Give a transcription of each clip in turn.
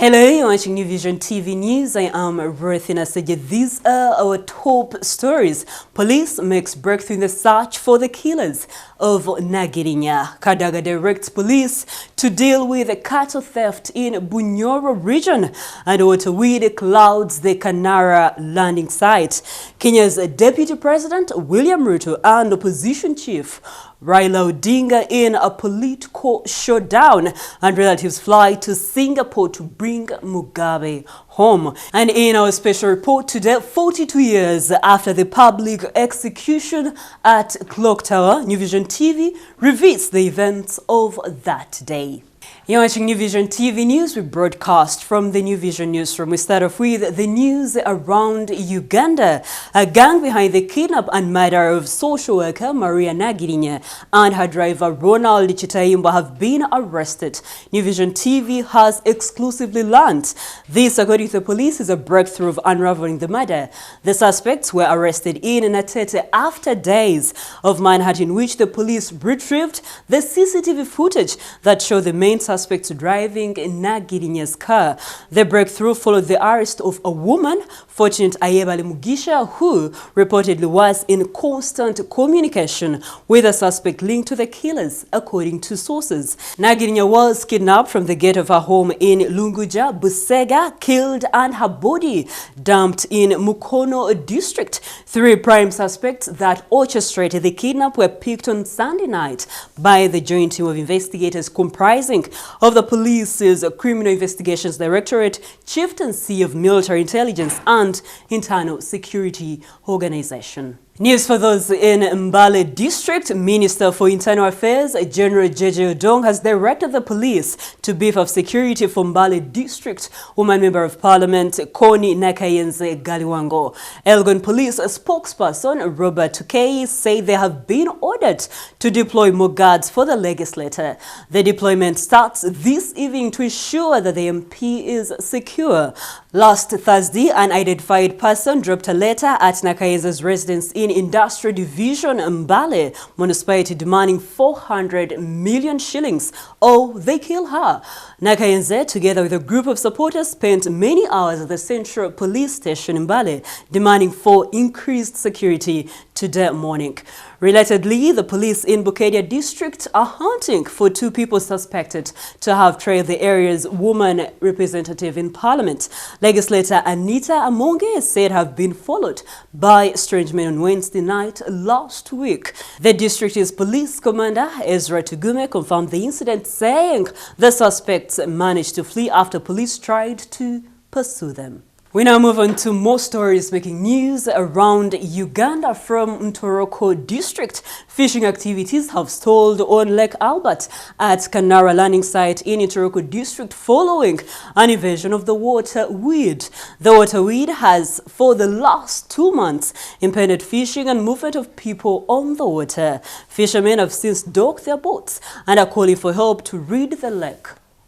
Hello, you're watching New Vision TV News. I am RWIZI. These are our top stories. Police makes breakthrough in the search for the killers of Nagirinya. KADAGA directs police to deal with cattle theft in Bunyoro region. And RUTO clouds the Kanara landing site. Kenya's Deputy President William Ruto and Opposition Chief RAILA Odinga in a political showdown, and relatives fly to Singapore to bring Mugabe home. And in our special report today, 42 years after the public execution at Clock Tower, New Vision TV reveals the events of that day. You're watching New Vision TV News. We broadcast from the New Vision newsroom. We start off with the news around Uganda. A gang behind the kidnap and murder of social worker Maria Nagirinya and her driver Ronald Chitaimba have been arrested. New Vision TV has exclusively learned. This, according to the police, is a breakthrough of unraveling the murder. The suspects were arrested in Nateete after days of manhunt in which the police retrieved the CCTV footage that showed the main suspects driving Nagirinya's car. The breakthrough followed the arrest of a woman, Fortunate Ayebale Mugisha, who reportedly was in constant communication with a suspect linked to the killers, according to sources. Nagirinya was kidnapped from the gate of her home in Lunguja, Busega, killed and her body dumped in Mukono district. 3 prime suspects that orchestrated the kidnap were picked on Sunday night by the joint team of investigators comprising of the police's Criminal Investigations Directorate, Chieftaincy of Military Intelligence and Internal Security Organization. News for those in Mbale District. Minister for Internal Affairs General Jeje Odong has directed the police to beef up security for Mbale District. Woman Member of Parliament Koni NAKAYENZE Galiwango. Elgon Police spokesperson Robert Tukei said they have been ordered to deploy more guards for the legislator. The deployment starts this evening to ensure that the MP is secure. Last Thursday, an identified person dropped a letter at NAKAYENZE's residence in Industrial Division Mbale municipality demanding 400 million shillings or they kill her. NAKAYENZE, together with a group of supporters, spent many hours at the Central Police Station in Mbale demanding for increased security today morning. Relatedly, the police in Bukedia district are hunting for 2 people suspected to have trailed the area's woman representative in parliament. Legislator Anita Amonge said have been followed by strange men on Wednesday night last week. The district's police commander Ezra Tugume confirmed the incident, saying the suspects managed to flee after police tried to pursue them. We now move on to more stories making news around Uganda from Ntoroko district. Fishing activities have stalled on Lake Albert at Kanara landing site in Ntoroko district following an invasion of the water weed. The water weed has for the last 2 months impeded fishing and movement of people on the water. Fishermen have since docked their boats and are calling for help to rid the lake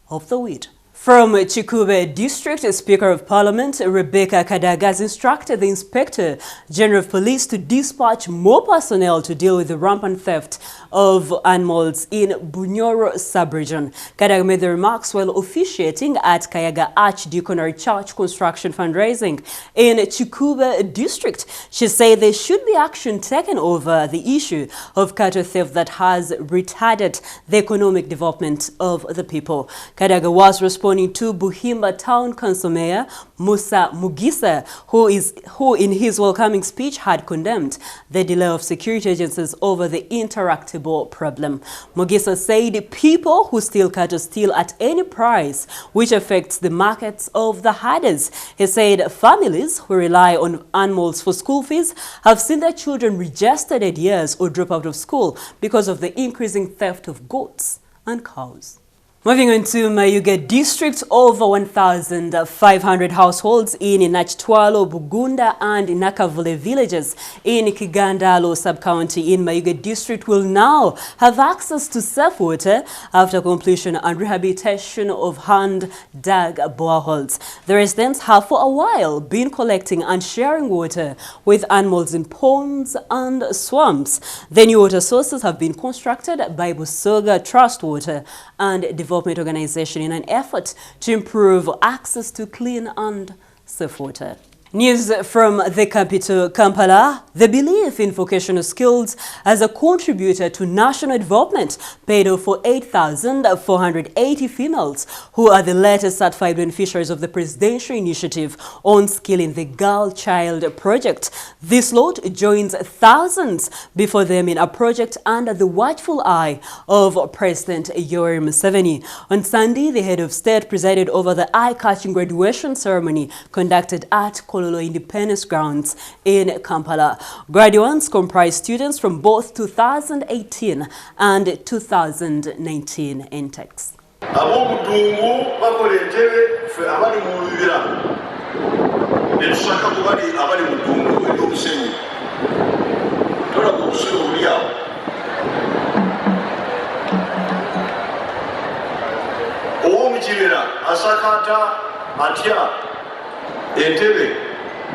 of the weed. From Chikube District, Speaker of Parliament Rebecca Kadaga has instructed the Inspector General of Police to dispatch more personnel to deal with the rampant theft of animals in Bunyoro sub-region. Kadaga made the remarks while officiating at Kayaga Archdeaconry Church construction fundraising in Chikube District. She said there should be action taken over the issue of cattle theft that has retarded the economic development of the people. Kadaga was responding to Buhimba Town Council Mayor Musa Mugisa, who in his welcoming speech had condemned the delay of security agencies over the interactable problem. Mugisa said people who steal cattle steal at any price, which affects the markets of the herders. He said families who rely on animals for school fees have seen their children registered at years or drop out of school because of the increasing theft of goats and cows. Moving on to Mayuge District, over 1,500 households in Nachitwalo, Bugunda and Nakavule villages in Kigandalo sub-county in Mayuge District will now have access to safe water after completion and rehabilitation of hand-dug boreholes. The residents have for a while been collecting and sharing water with animals in ponds and swamps. The new water sources have been constructed by Busoga Trust Water and developed Development Organization in an effort to improve access to clean and safe water. News from the capital, Kampala. The belief in vocational skills as a contributor to national development paid off for 8,480 females who are the latest certified beneficiaries of the Presidential Initiative on Skilling the Girl Child Project. This lot joins thousands before them in a project under the watchful eye of President Yoweri Museveni. On Sunday, the head of state presided over the eye-catching graduation ceremony conducted at Kololo Independence Grounds in Kampala. Graduates comprise students from both 2018 and 2019 intakes.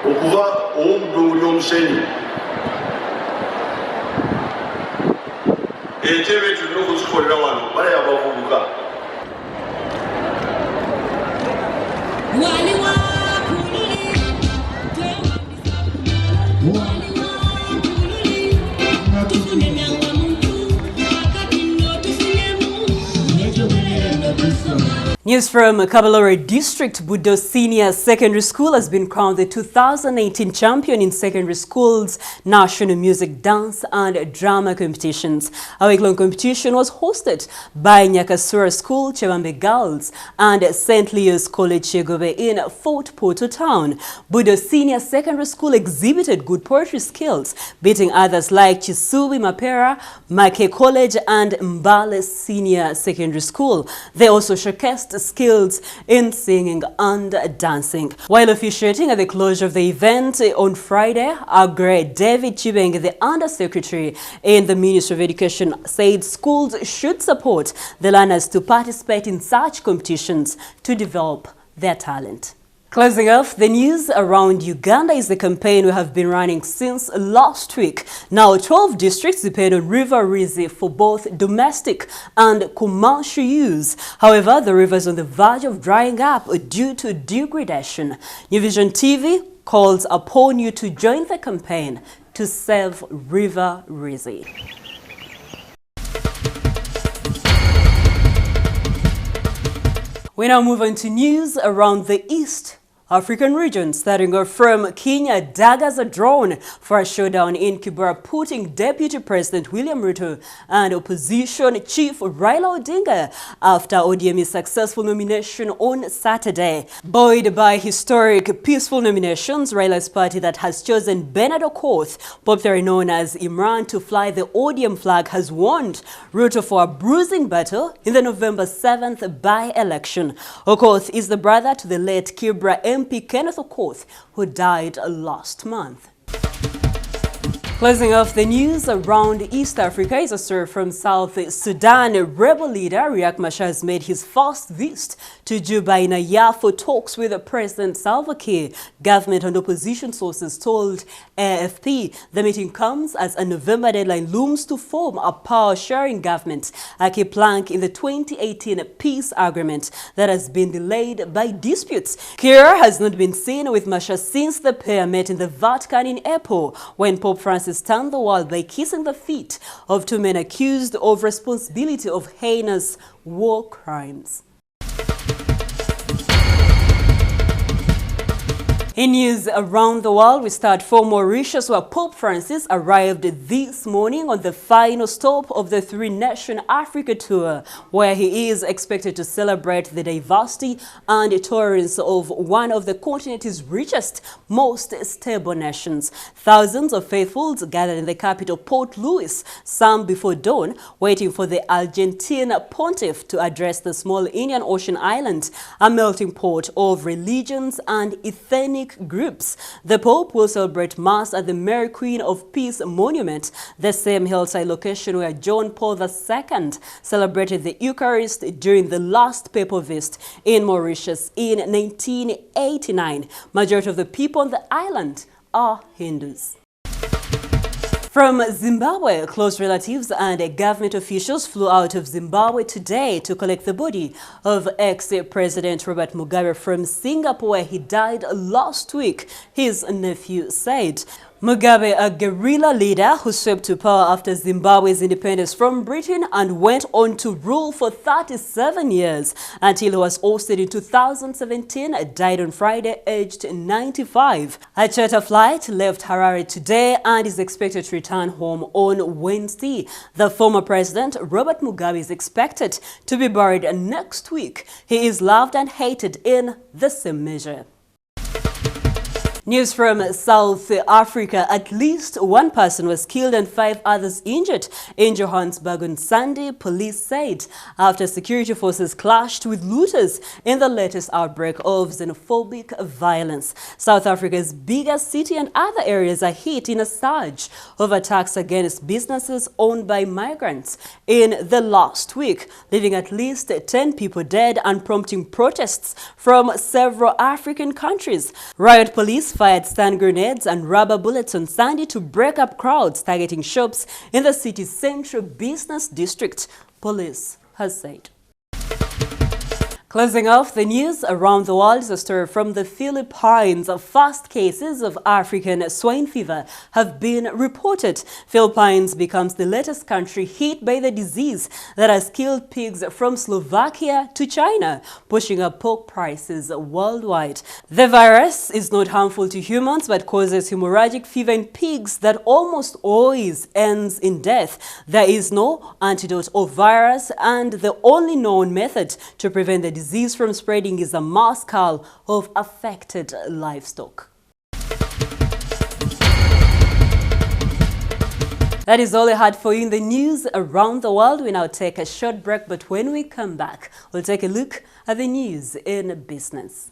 okuva omudungu ly'omusenyu entebe tulina okuzikolera wano bala yabavubuka. News from Kabalore District. BUDDO Senior Secondary School has been crowned the 2018 champion in secondary schools national music, dance and drama competitions. A week-long competition was hosted by Nyakasura School, Chebambe Girls and St. Leo's College, Chegobe in Fort Portal Town. BUDDO Senior Secondary School exhibited good poetry skills, beating others like Chisubi Mapera, Make College and Mbale Senior Secondary School. They also showcased skills in singing and dancing. While officiating at the closure of the event on Friday, Agre David Chibeng, the Undersecretary in the Ministry of Education, said schools should support the learners to participate in such competitions to develop their talent. Closing off the news around Uganda is the campaign we have been running since last week. Now 12 districts depend on River RWIZI for both domestic and commercial use. However, the river is on the verge of drying up due to degradation. New Vision TV calls upon you to join the campaign to save River RWIZI. We now move on to news around the East African region, starting off from Kenya. Daggers are drawn for a showdown in Kibera, putting Deputy President William RUTO and Opposition Chief Raila Odinga after ODM's successful nomination on Saturday. Buoyed by historic peaceful nominations, Raila's party that has chosen Bernard Okoth, popularly known as Imran, to fly the ODM flag, has warned RUTO for a bruising battle in the November 7th by-election. Okoth is the brother to the late Kibera MP Kenneth Okoth, who died last month. Closing off the news around East Africa is a story from South Sudan. Rebel leader Riek Machar has made his first visit to Juba in a year for talks with President Salva Kiir. Government and opposition sources told AFP the meeting comes as a November deadline looms to form a power-sharing government, a key plank in the 2018 peace agreement that has been delayed by disputes. Kiir has not been seen with Machar since the pair met in the Vatican in April, when Pope Francis stunned the world by kissing the feet of two men accused of responsibility of heinous war crimes. In news around the world, we start from Mauritius, where Pope Francis arrived this morning on the final stop of the three-nation Africa tour, where he is expected to celebrate the diversity and tolerance of one of the continent's richest, most stable nations. Thousands of faithfuls gathered in the capital, Port Louis, some before dawn, waiting for the Argentine pontiff to address the small Indian Ocean island, a melting pot of religions and ethnic groups. The Pope will celebrate Mass at the Mary Queen of Peace Monument, the same hillside location where John Paul II celebrated the Eucharist during the last papal visit in Mauritius in 1989. Majority of the people on the island are Hindus. From Zimbabwe, close relatives and government officials flew out of Zimbabwe today to collect the body of ex-President Robert Mugabe from Singapore, where he died last week, his nephew said. Mugabe, a guerrilla leader who swept to power after Zimbabwe's independence from Britain and went on to rule for 37 years until he was ousted in 2017, died on Friday, aged 95. A charter flight left Harare today and is expected to return home on Wednesday. The former president, Robert Mugabe, is expected to be buried next week. He is loved and hated in the same measure. News from South Africa. At least one person was killed and 5 others injured in Johannesburg on Sunday, police said, after security forces clashed with looters in the latest outbreak of xenophobic violence. South Africa's biggest city and other areas are hit in a surge of attacks against businesses owned by migrants in the last week, leaving at least 10 people dead and prompting protests from several African countries. Riot police fired stun grenades and rubber bullets on Sunday to break up crowds targeting shops in the city's central business district, police has said. Closing off the news around the world is a story from the Philippines. First cases of African swine fever have been reported. Philippines becomes the latest country hit by the disease that has killed pigs from Slovakia to China, pushing up pork prices worldwide. The virus is not harmful to humans but causes hemorrhagic fever in pigs that almost always ends in death. There is no antidote or virus, and the only known method to prevent the disease from spreading is a mass cull of affected livestock. That is all I had for you in the news around the world. We now take a short break, but when we come back, we'll take a look at the news in business.